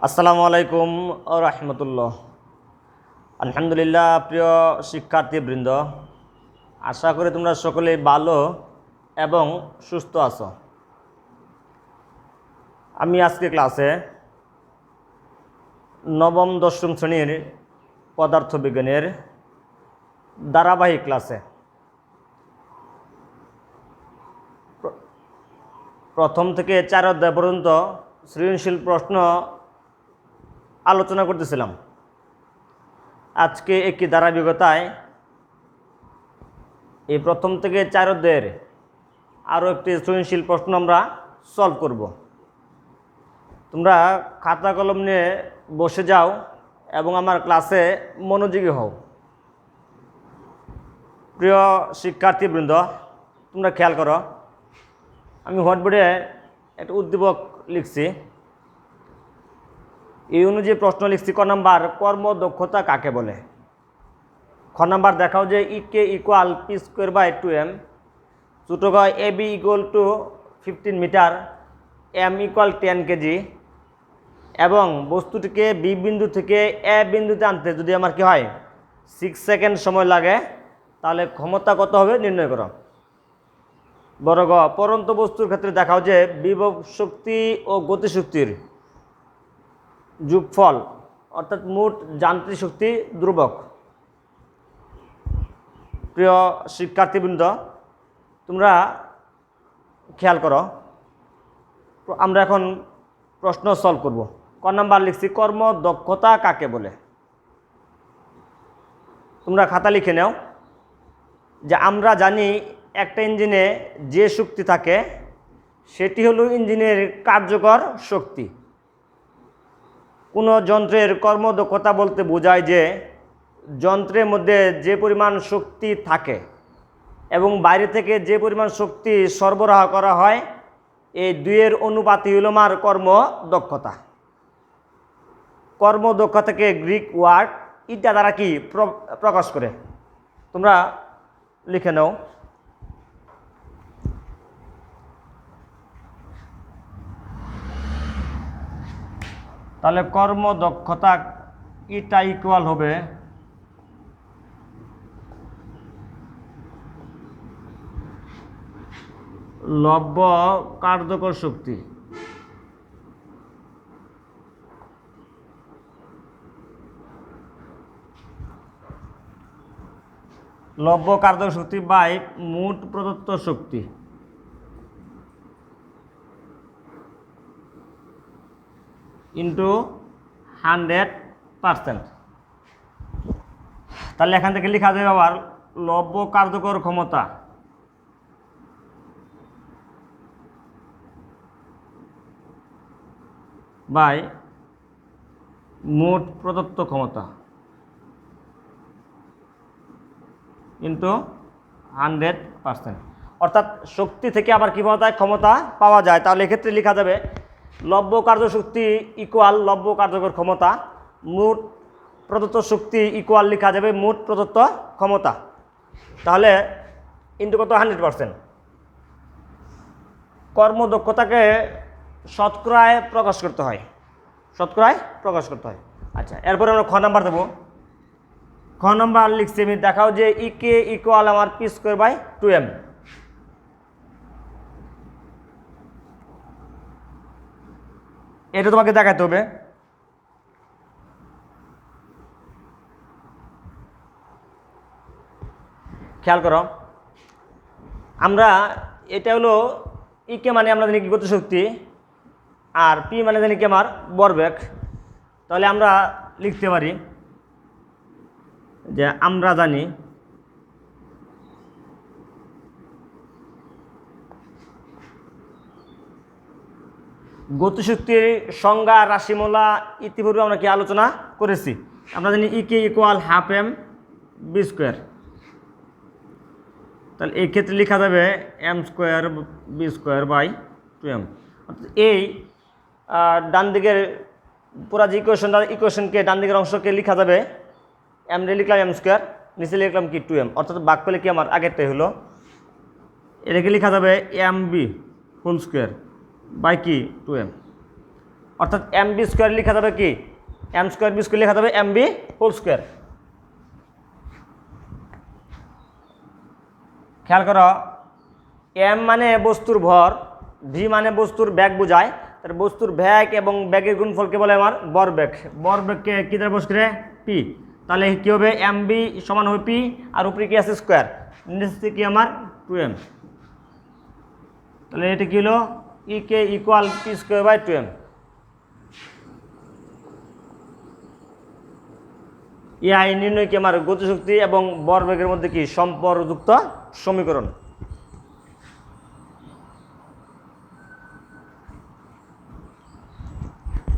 আসসালামু আলাইকুম ও রহমতুল্লাহ। আলহামদুলিল্লাহ। প্রিয় শিক্ষার্থীবৃন্দ, আশা করি তোমরা সকলেই ভালো এবং সুস্থ আছো। আমি আজকে ক্লাসে নবম দশম শ্রেণীর পদার্থবিজ্ঞানের ধারাবাহিক ক্লাসে প্রথম থেকে 4 অধ্যায় পর্যন্ত সৃজনশীল প্রশ্ন আলোচনা করতেছিলাম। আজকে একটি ধারাবাহিকতায় এই প্রথম থেকে 4 অধ্যায়ের আরও একটি সৃজনশীল প্রশ্ন আমরা সলভ করব। তোমরা খাতা কলম নিয়ে বসে যাও এবং আমার ক্লাসে মনোযোগী হও। প্রিয় শিক্ষার্থীবৃন্দ, তোমরা খেয়াল করো, আমি হোয়াইটবোর্ডে একটা উদ্দীপক লিখছি। এই অনুযায়ী প্রশ্ন লিখছি। ক নাম্বার, কর্মদক্ষতা কাকে বলে? খ নাম্বার, দেখাও যে E K equal P square by 2m। ছোট গ, A B equal to 15 metre, M equal 10 KG এবং বস্তুটিকে বি বিন্দু থেকে এ বিন্দুতে আনতে যদি আমার কি হয় 6 সেকেন্ড সময় লাগে, তাহলে ক্ষমতা কত হবে নির্ণয় করো। বড় গ, পরন্ত বস্তুর ক্ষেত্রে দেখাও যে বিভব শক্তি ও গতিশক্তির যোগফল অর্থাৎ মোট যান্ত্রিক শক্তি ধ্রুবক। প্রিয় শিক্ষার্থীবৃন্দ, তোমরা খেয়াল করো, আমরা এখন প্রশ্ন সলভ করব। ক নাম্বার লিখছি, কর্মদক্ষতা কাকে বলে? তোমরা খাতা লিখে নাও যে আমরা জানি একটা ইঞ্জিনে যে শক্তি থাকে সেটি হলো ইঞ্জিনের কার্যকর শক্তি। কোনো যন্ত্রের কর্মদক্ষতা বলতে বোঝায় যে যন্ত্রের মধ্যে যে পরিমাণ শক্তি থাকে এবং বাইরে থেকে যে পরিমাণ শক্তি সরবরাহ করা হয়, এই দুইয়ের অনুপাতই হলো আমার কর্মদক্ষতা। কর্মদক্ষতাকে গ্রিক ওয়ার্ড ইটা দ্বারা কি প্রকাশ করে? তোমরা লিখে নাও। তাহলে কর্মদক্ষতা ইটা ইকুয়াল হবে লব্য কার্যকর শক্তি লব্য কার্যকর শক্তি বাই মোট প্রদত্ত শক্তি ইন্টু 100%। তাহলে এখান থেকে লেখা যাবে আবার লব্য কার্যকর ক্ষমতা বাই মোট প্রদত্ত ক্ষমতা ইন্টু 100%। অর্থাৎ শক্তি থেকে আবার কী পাওয়া যায়? ক্ষমতা পাওয়া যায়। তাহলে এক্ষেত্রে লেখা যাবে লব্য কার্যশক্তি ইকুয়াল লব্য কার্যকর ক্ষমতা, মোট প্রদত্ত শক্তি ইকুয়াল লেখা যাবে মোট প্রদত্ত ক্ষমতা। তাহলে ইন্টু কত? 100%। কর্মদক্ষতাকে শতকরায় প্রকাশ করতে হয়, শতকরায় প্রকাশ করতে হয়। আচ্ছা, এরপরে আমরা খ নাম্বার দেবো। খ নাম্বার লিখছি আমি, দেখাও যে ইকে ইকুয়াল আমার পি স্কোয়ার বাই 2m। এটা তোমাকে দেখাতে হবে। খেয়াল করো, আমরা এটা হলো ইকে মানে আমরা জানি কি গতিশক্তি, আর পি মানে জানি কি আমার ভরবেগ। তাহলে আমরা লিখতে পারি যে আমরা জানি গতিশক্তির সংজ্ঞা রাশিমালা ইতিপূর্বে আমরা কি আলোচনা করেছি। আমরা জানি E K equal half M V square. তাহলে এই ক্ষেত্রে লেখা যাবে M square V square by 2m। এই ডান দিকের পুরা যে ইকুয়েশনকে ডান দিকের অংশকে লেখা যাবে এম লিখলাম এম স্কোয়ার, নিচে লিখলাম কি 2m। অর্থাৎ বাক করলে কি আমার আগেরটাই হলো, এটাকে লেখা যাবে M B hole square by কি 2m। অর্থাৎ এম বি স্কোয়ার লেখা যাবে কি এম স্কোয়ার বি স্কোয়ার লেখা যাবে এম বি হোল স্কোয়ার। খেয়াল করো এম মানে বস্তুর ভর, ভি মানে বস্তুর ব্যাগ বোঝায়, তার বস্তুর ব্যাগ এবং ব্যাগের গুণফলকে বলে আমার ভরবেগ। ভরবেগকে কী দ্বারা বস করে পি, তাহলে কী হবে এম বি সমান হবে পি, আর উপরে কি আছে স্কোয়ার, নিচে কি আমার 2m। তাহলে এটা কি হলো E K equal P square by 2m। আই নির্ণয় কি আমার গতিশক্তি এবং ভরবেগের মধ্যে কি সম্পর্কযুক্ত সমীকরণ।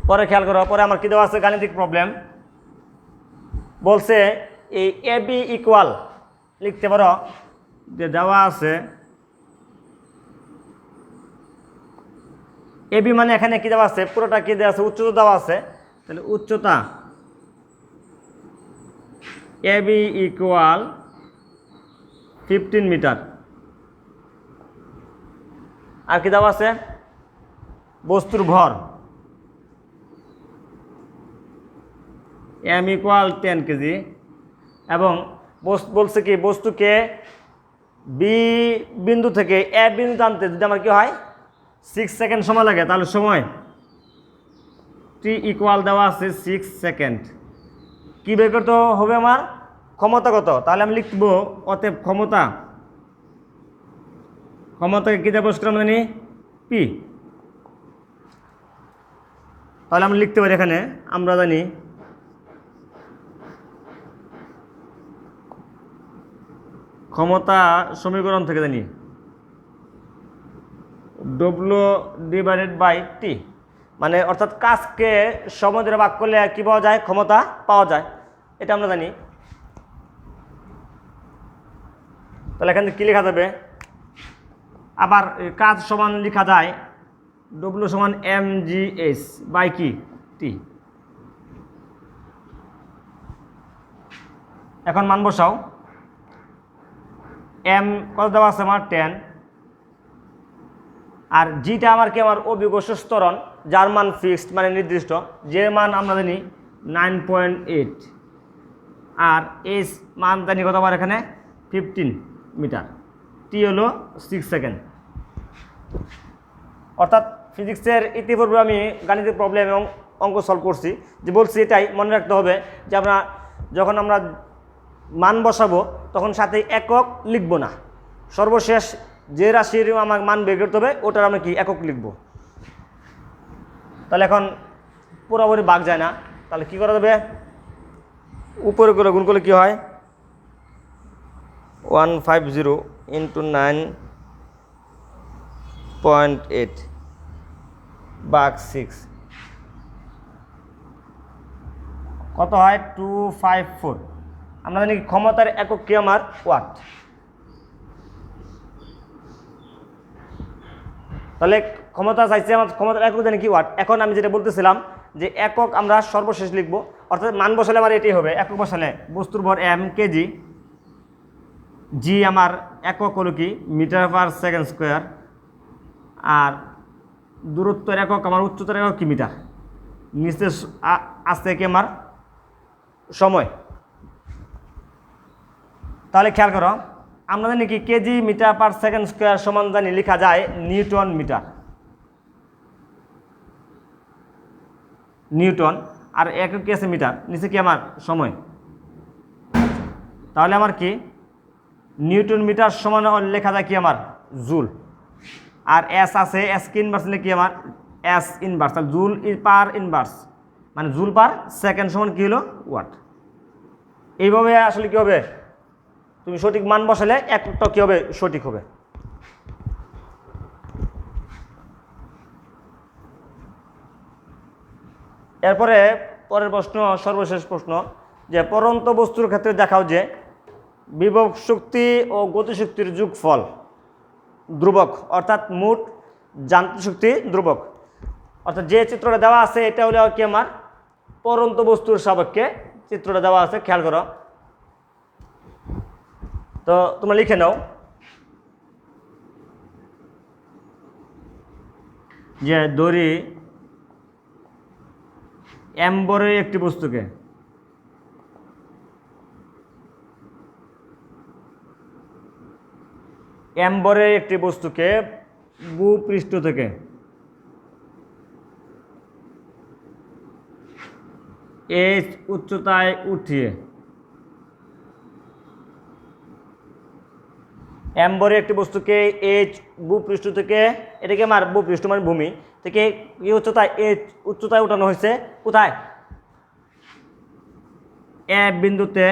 পরে খেয়াল করো, পরে আমার কি দেওয়া আছে গাণিতিক প্রবলেম, বলছে এই এ বি ইকুয়াল লিখতে পারো যে দেওয়া আছে এ বি মানে এখানে কি দেওয়া আছে পুরোটা কি দেওয়া আছে উচ্চতা দেওয়া আছে, তাহলে উচ্চতা এ বি ইকুয়াল 15 মিটার। আর কি দেওয়া আছে বস্তুর ভর এম ইকুয়াল 10 কেজি, এবং বলছে কি বস্তুকে বি বিন্দু থেকে এ বিন্দু টানতে যদি আমার কি হয় 6 সেকেন্ড সময় লাগে, তাহলে সময় টি ইকুয়াল দেওয়া আছে 6 সেকেন্ড। কী বের করতে হবে আমার ক্ষমতা কত, তাহলে আমি লিখব অতএব ক্ষমতাকে কী দেবো আমরা জানি পি। তাহলে আমরা লিখতে পারি এখানে আমরা জানি ক্ষমতা সমীকরণ থেকে জানি ডব্লিউ ডিভাইডেড বাই টি, মানে অর্থাৎ কাজকে সময় ধরে ভাগ করলে কী পাওয়া যায় ক্ষমতা পাওয়া যায়, এটা আমরা জানি। তাহলে এখানে কী লেখা যাবে, আবার কাজ সমান লেখা যায় ডব্লিউ সমান এম জি এস বাই কি টি। এখন মান বসাও, এম কত দেওয়া আছে আমার 10, আর জিটা আমার কি আমার অভিকর্ষ ত্বরণ যার মান ফিক্সড মানে নির্দিষ্ট, যে মান আমরা জানি 9.8, আর এস মান জানি কত আমার এখানে 15 মিটার, টি হলো 6 সেকেন্ড। অর্থাৎ ফিজিক্সের ইতিপূর্বে আমি গাণিতিক প্রবলেম এবং অঙ্ক সলভ করছি, যে বলছি এটাই মনে রাখতে হবে যে আমরা যখন আমরা মান বসাবো তখন সাথে একক লিখব না, সর্বশেষ যে রাশির আমার মান বের করতে হবে ওটার আমরা কি একক লিখব। তাহলে এখন পুরোপুরি ভাগ যায় না, তাহলে কি করা যাবে উপরে করে গুণ করলে কী হয় 150 ইন্টু 9.8 ভাগ 6 কত হয় 254। আমরা জানি ক্ষমতার একক কি আমার ওয়াট। তাহলে ক্ষমতা চাইছে আমার ক্ষমতার একক জানি কি ওয়াট। এখন আমি যেটা বলতেছিলাম যে একক আমরা সর্বশেষ লিখব, অর্থাৎ মান বসালে আমার এটাই হবে, একক বসালে বস্তুর ভর এম কেজি, জি আমার একক হলো কি মিটার পার সেকেন্ড স্কোয়ার, আর দূরত্বের একক আমার উচ্চতার একক কি মিটার, নিচে আসতে কি আমার সময়। তাহলে খেয়াল করো আমরা জানি কি kg metre per second square সমান জানি লেখা যায় নিউটন মিটার, নিউটন, আর একক কি আছে মিটার, নিচে কি আমার সময়। তাহলে আমার কি নিউটন মিটার সমান লেখা যায় কি আমার জুল, আর এস আছে এস কি ইনভার্স কি আমার এস ইনভার্স, তাহলে জুল পার ইনভার্স মানে জুল পার সেকেন্ড সমান কি হলো ওয়াট। এইভাবে আসলে কি হবে তুমি সঠিক মান বসালে একটা কি হবে সঠিক হবে। এরপরে পরের প্রশ্ন সর্বশেষ প্রশ্ন, যে পরন্ত বস্তুর ক্ষেত্রে দেখাও যে বিভব শক্তি ও গতিশক্তির যোগফল ধ্রুবক, অর্থাৎ মোট যান্ত্রিক শক্তি ধ্রুবক। অর্থাৎ যে চিত্রটা দেওয়া আছে এটা হলো কি আমার পরন্ত বস্তুর সাপেক্ষে চিত্রটা দেওয়া আছে, খেয়াল করো। তো তোমরা লিখে নাও যে দড়ি এম বরের একটি বস্তুকে ভূপৃষ্ঠ থেকে h উচ্চতায় উঠিয়ে এম বরের একটি বস্তুকে h ভূপৃষ্ঠ থেকে, এটাকে আমার ভূপৃষ্ঠ মানে ভূমি থেকে কি উচ্চতায় h উচ্চতায় উঠানো হয়েছে, কোথায়? এ বিন্দুতে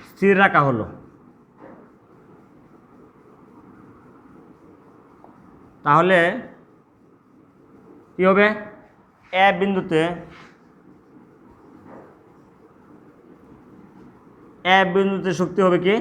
স্থির রাখা হলো। তাহলে কি হবে? এ বিন্দুতে শক্তি হবে কি?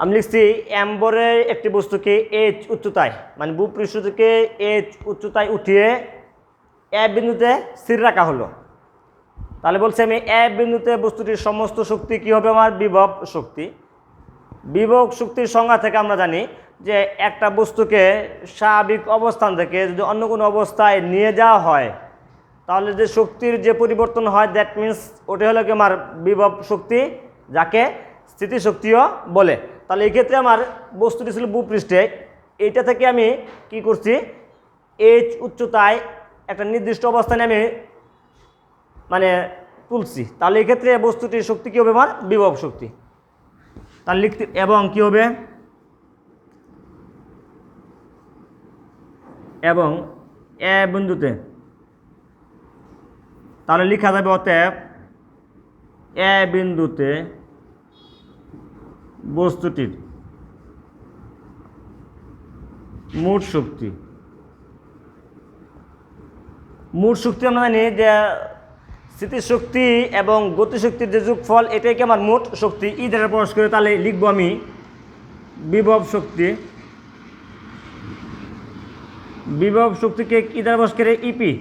আমি লিখছি এম বরের একটি বস্তুকে h উচ্চতায় মানে ভূপৃষ্ঠ থেকে h উচ্চতায় উঠিয়ে এ বিন্দুতে স্থির রাখা হলো। তাহলে বলছি আমি এ বিন্দুতে বস্তুটির সমস্ত শক্তি কি হবে? আমার বিভব শক্তি। বিভব শক্তির সংজ্ঞা থেকে আমরা জানি যে একটা বস্তুকে স্বাভাবিক অবস্থান থেকে যদি অন্য কোনো অবস্থায় নিয়ে যাওয়া হয় তাহলে যে শক্তির যে পরিবর্তন হয় দ্যাট মিন্স ওটা হলো কি আমার বিভব শক্তি, যাকে স্থিতিশক্তিও বলে। তাহলে এই ক্ষেত্রে আমার বস্তুটি ছিল ভূপৃষ্ঠে, এইটা থেকে আমি কি করছি, h উচ্চতায় একটা নির্দিষ্ট অবস্থানে আমি মানে তুলছি। তাহলে এই ক্ষেত্রে বস্তুটির শক্তি কী হবে? আমার বিভব শক্তি। তাহলে লিখতে এবং কি হবে? এবং এ বিন্দুতে, তাহলে লেখা যাবে অতএব এ বিন্দুতে বস্তুটির মোট শক্তি আমরা জানি যে স্থিতিশক্তি এবং গতিশক্তির যে যোগফল এটাই কি আমার মোট শক্তি। ই দ্বারা প্রকাশ করে তাহলে লিখবো আমি বিভব শক্তিকে কি দ্বারা প্রকাশ করে? ইপি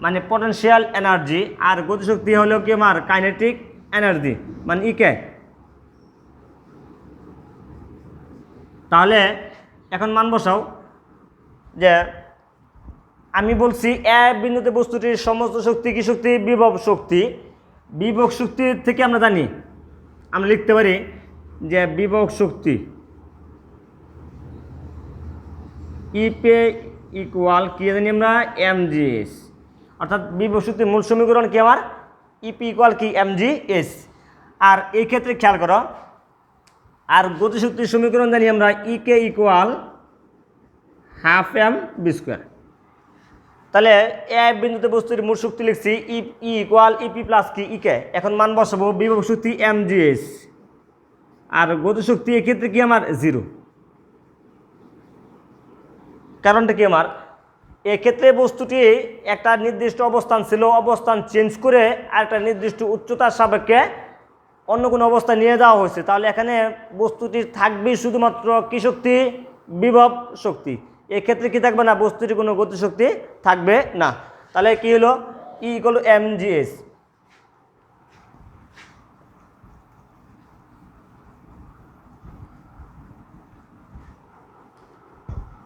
মানে পটেনশিয়াল এনার্জি, আর গতিশক্তি হলো কি আমার কাইনেটিক এনার্জি মানে ইকে। তাহলে এখন মান বসাও যে আমি বলছি এ বিন্দুতে বস্তুটির সমস্ত শক্তি কি শক্তি? বিভব শক্তি। বিভব শক্তি থেকে আমরা জানি, আমরা লিখতে পারি যে বিভব শক্তি ইপে ইকুয়াল কি জানি আমরা? mgs। অর্থাৎ বিভব শক্তির মূল সমীকরণ কি আমার? ইপি ইকুয়াল কি? mgs। আর এই ক্ষেত্রে খেয়াল করো, আর গতিশক্তির সমীকরণ জানি আমরা E K equal half M V square. তাহলে এ বিন্দুতে বস্তুটির মোট শক্তি লিখছি ই ইকুয়াল ইপি প্লাস কি? ইকে। এখন মান বসাবো বিভব শক্তি mgs, আর গতিশক্তি এক্ষেত্রে কি আমার? 0। কারণটা কি আমার? এক্ষেত্রে বস্তুটি একটা নির্দিষ্ট অবস্থান ছিল, অবস্থান চেঞ্জ করে আর একটা নির্দিষ্ট উচ্চতার সাপেক্ষে অন্য কোনো অবস্থায় নিয়ে যাওয়া হয়েছে। তাহলে এখানে বস্তুটির থাকবে শুধুমাত্র কি শক্তি? বিভব শক্তি। এক্ষেত্রে কি থাকবে না? বস্তুটির কোনো গতিশক্তি থাকবে না। তাহলে কি হলো? E equal mgs।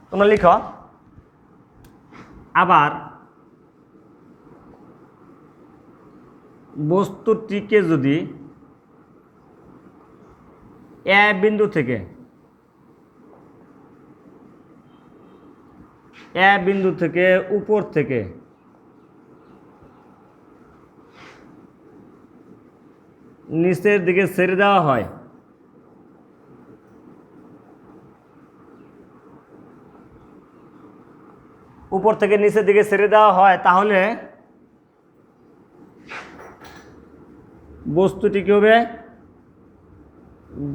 তোমরা লিখো আবার বস্তুটিকে যদি এ বিন্দু থেকে উপর থেকে নিচের দিকে ছেড়ে দেওয়া হয় উপর থেকে নিচের দিকে ছেড়ে দেওয়া হয় তাহলে বস্তুটি কি হবে?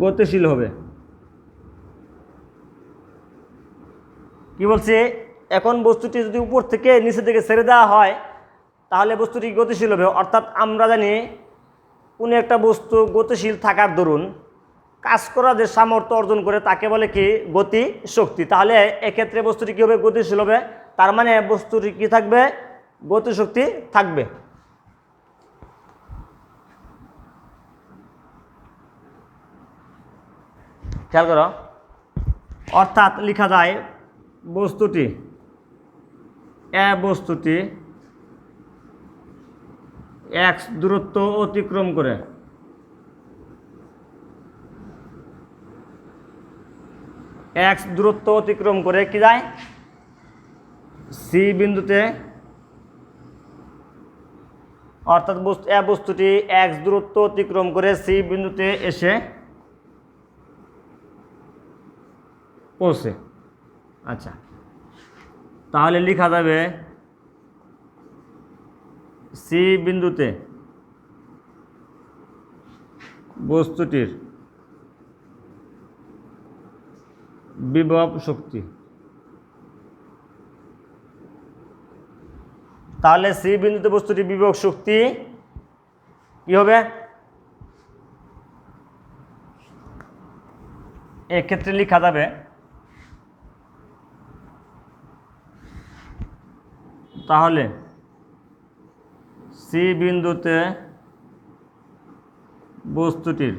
গতিশীল হবে। কি বলছে? এখন বস্তুটি যদি উপর থেকে নিচের দিকে ছেড়ে দেওয়া হয় তাহলে বস্তুটি গতিশীল হবে। অর্থাৎ আমরা জানি কোনো একটা বস্তু গতিশীল থাকার দরুন কাজ করার যে সামর্থ্য অর্জন করে তাকে বলে কি? গতি শক্তি। তাহলে এক্ষেত্রে বস্তুটি কী হবে? গতিশীল হবে। তার মানে বস্তুটি কি থাকবে? গতিশক্তি থাকবে। খেয়াল করো, অর্থাৎ লেখা যায় বস্তুটি x দূরত্ব অতিক্রম করে কি যায় সি বিন্দুতে, অর্থাৎ বস্তুটি x দূরত্ব অতিক্রম করে সি বিন্দুতে এসে পৌঁছে। আচ্ছা, তাহলে লেখা যাবে সি বিন্দুতে বস্তুটির বিভব শক্তি। তাহলে সি বিন্দুতে বস্তুটির বিভব শক্তি কি হবে? এক্ষেত্রে লেখা যাবে তাহলে সি বিন্দুতে বস্তুটির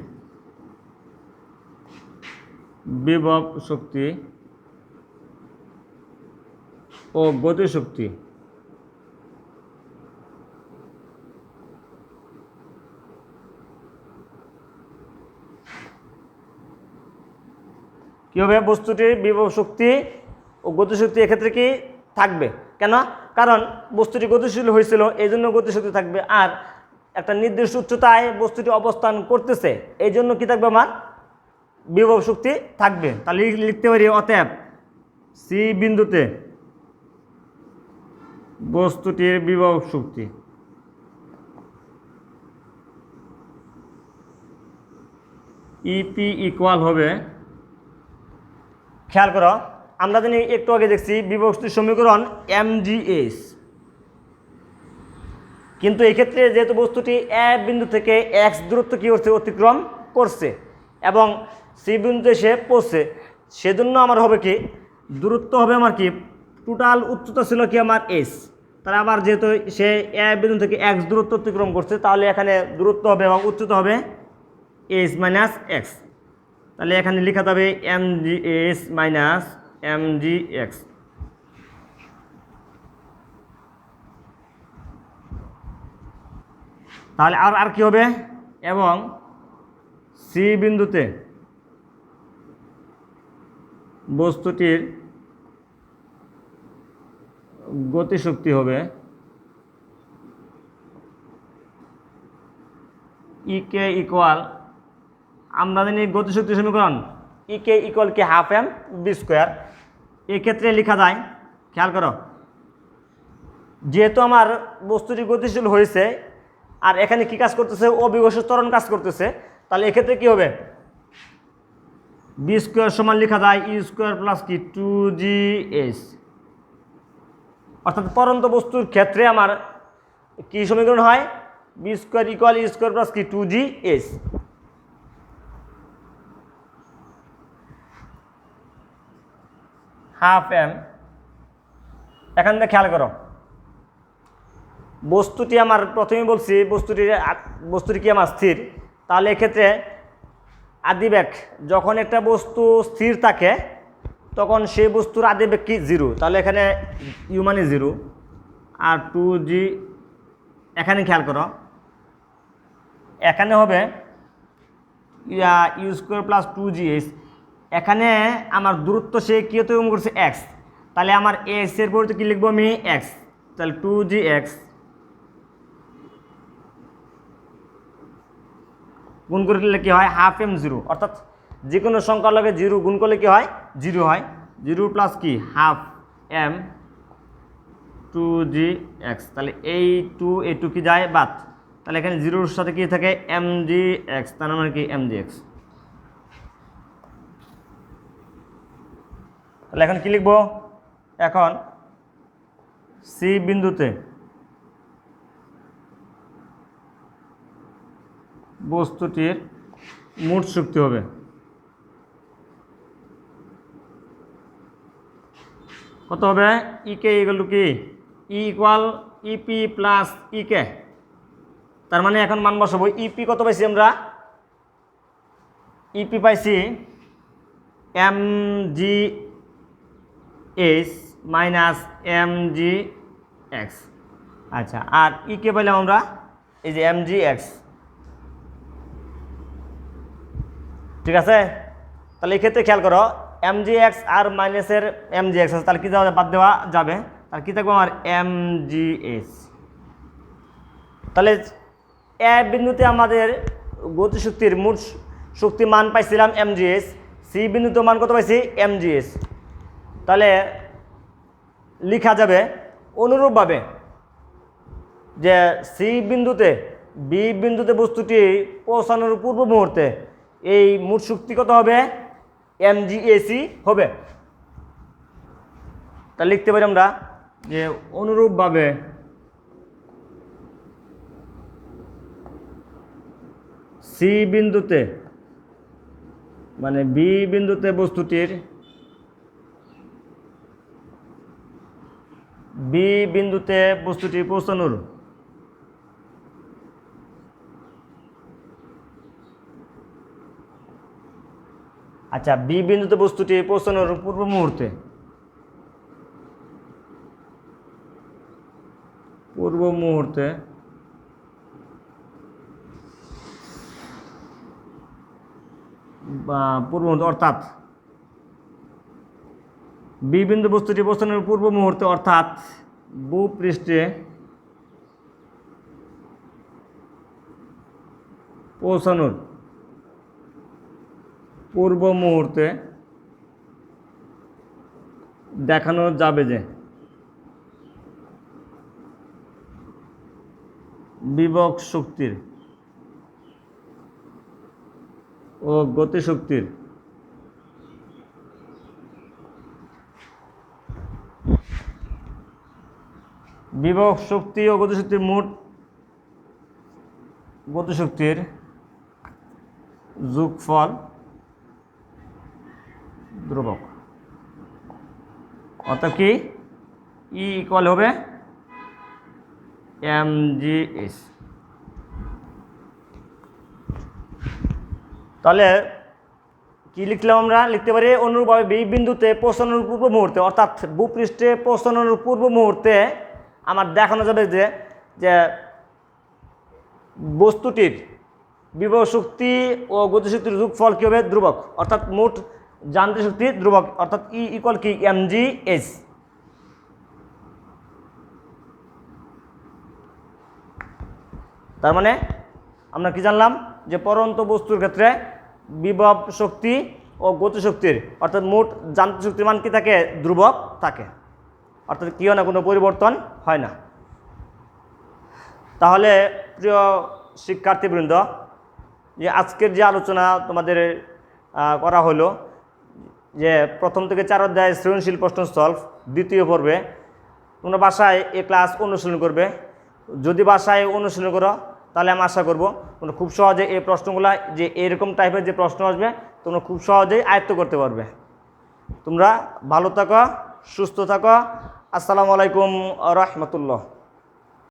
বিভব শক্তি ও গতিশক্তি কি হবে? বস্তুটির বিভব শক্তি ও গতিশক্তি এক্ষেত্রে কি থাকবে? কেন? কারণ বস্তুটি গতিশীল হয়েছিল, এই জন্য গতিশক্তি থাকবে। আর একটা নির্দিষ্ট উচ্চতায় বস্তুটি অবস্থান করতেছে, এই জন্য কি থাকবে? আমার বিভব শক্তি থাকবে। তাহলে লিখতে পারি অতএব সি বিন্দুতে বস্তুটির বিভব শক্তি ইপি ইকুয়াল হবে, খেয়াল করো, আমরা জানি একটু আগে দেখছি বিভব শক্তির সমীকরণ mgh, কিন্তু এই ক্ষেত্রে যেহেতু বস্তুটি এ বিন্দু থেকে x দূরত্ব কি করছে? অতিক্রম করছে এবং সি বিন্দুতে এসে পড়ছে, সেজন্য আমার হবে কি দূরত্ব হবে আমার কি টোটাল উচ্চতা ছিল কি আমার h, তাহলে আবার যেহেতু সে এ বিন্দু থেকে x দূরত্ব অতিক্রম করছে, তাহলে এখানে দূরত্ব হবে এবং উচ্চতা হবে h মাইনাস x। তাহলে এখানে লেখা যাবে mgh মাইনাস mgx। তাহলে আর কি হবে? এবং সি বিন্দুতে বস্তুটির গতিশক্তি হবে ইকে ইকুয়াল, আমরা জানি গতিশক্তি সমীকরণ ইকে ইকুয়াল কি হাফ এম বি স্কোয়ার। এক্ষেত্রে লেখা যায়, খেয়াল করো, যেহেতু আমার বস্তুটি গতিশীল হয়েছে আর এখানে কি কাজ করতেছে? অভিকর্ষ ত্বরণ কাজ করতেছে, তাহলে এক্ষেত্রে কি হবে? বি স্কোয়ার সমান লেখা যায় ই স্কোয়ার প্লাস কি 2gh, অর্থাৎ পরন্ত বস্তুর ক্ষেত্রে আমার কি সমীকরণ হয়? বি স্কোয়ার ইকুয়াল ই স্কোয়ার প্লাস কি 2gh। হাফ এম, এখান থেকে খেয়াল করো, বস্তুটি আমার প্রথমে বলছি বস্তুটি কি আমার স্থির, তাহলে এক্ষেত্রে আদিবেগ, যখন একটা বস্তু স্থির থাকে তখন সেই বস্তুর আদিবেগ কি 0, তাহলে এখানে ইউ মানে 0 আর 2g, এখানে খেয়াল করো, এখানে হবে ইউ স্কোয়ার প্লাস 2gh, এখানে আমার দূরত্ব সে কী অতিক্রম করছে? x, তাহলে আমার x এর পরিবর্তে কী লিখবো আমি? x, তাহলে 2gx গুণ করলে কি হয়? হাফ এম 0, অর্থাৎ যে কোনো সংখ্যার লগে 0 গুণ করলে কি হয়? 0 হয়। 0 প্লাস কি হাফ এম 2gx, তাহলে এই 2 কি যায়? বাদ, তাহলে এখানে 0-র সাথে কি থাকে? mgx, তার মানে কি mgx। তাহলে এখন কি লিখবো? এখন সি বিন্দুতে বস্তুটির মোট শক্তি হবে কত হবে? ইকে ইকুয়াল টু কি ই ইকুয়াল ইপি প্লাস ইকে, তার মানে এখন মান বসাবো। ইপি কত পাইছি আমরা? ইপি পাইছি M G H minus M G X. আচ্ছা, আর কে পেলাম আমরা এই যে এম জি এক্স। ঠিক আছে, তাহলে এই ক্ষেত্রে খেয়াল করো এম জি এক্স আর মাইনাসের এম জি এক্স আছে, তাহলে কী যাবে, বাদ দেওয়া যাবে। তাহলে কী থাকবে আমার এম জি এইচ। তাহলে এ বিন্দুতে আমাদের গতিশক্তির মোট শক্তি মান পাইছিলাম এম জি এইচ, সি বিন্দুতে মান কত পাইছি এম জি এইচ। তাহলে লেখা যাবে অনুরূপভাবে যে সি বিন্দুতে বি বিন্দুতে বস্তুটি পৌঁছানোর পূর্ব মুহূর্তে এই মোট শক্তি কত হবে, এম জি এসি হবে। তা লিখতে পারি আমরা যে অনুরূপভাবে সি বিন্দুতে মানে বি বিন্দুতে বস্তুটির পৌঁছানোর আচ্ছা, বি বিন্দুতে বস্তুটি পৌঁছানোর পূর্ব মুহূর্তে অর্থাৎ বি বিন্দু বস্তুটি পৌঁছানোর পূর্ব মুহূর্তে অর্থাৎ ভূপৃষ্ঠে পৌঁছানোর পূর্ব মুহূর্তে দেখানো যাবে যে বিভব শক্তির ও গতিশক্তির বিভব শক্তি ও গতিশক্তির মোট গতিশক্তির যোগফল ধ্রুবক। অর্থাৎ কি ই ইকুয়াল হবে এম জি এস। তাহলে কি লিখলাম আমরা, লিখতে পারি অনুরূপভাবে বি বিন্দুতে পৌঁছানোর পূর্ব মুহূর্তে অর্থাৎ ভূপৃষ্ঠে পৌঁছানোর পূর্ব মুহূর্তে আমার দেখানো যাবে যে যে বস্তুটির বিভব শক্তি ও গতিশক্তির যোগফল কী হবে, ধ্রুবক। অর্থাৎ মোট যান্ত্রিক শক্তি ধ্রুবক, অর্থাৎ ই ইকুয়াল কি এম জি এইচ। তার মানে আমরা কি জানলাম যে পরন্ত বস্তুর ক্ষেত্রে বিভব শক্তি ও গতিশক্তির অর্থাৎ মোট যান্ত্রিক শক্তির মান কি থাকে, ধ্রুবক থাকে, অর্থাৎ কি হয় না, কোনো পরিবর্তন হয় না। তাহলে প্রিয় শিক্ষার্থীবৃন্দ, যে আজকের যে আলোচনা তোমাদের করা হলো যে প্রথম থেকে 4 অধ্যায় সৃজনশীল প্রশ্ন সলভ দ্বিতীয় পর্বে, তোমরা বাসায় এই ক্লাস অনুশীলন করবে। যদি বাসায় অনুশীলন করো তাহলে আমি আশা করব তোমরা খুব সহজে এই প্রশ্নগুলো, যে এরকম টাইপের যে প্রশ্ন আসবে তোমরা খুব সহজেই আয়ত্ত করতে পারবে। তোমরা ভালো থাকো, সুস্থ থাকো। আসসালামু আলাইকুম ওয়া রাহমাতুল্লাহ।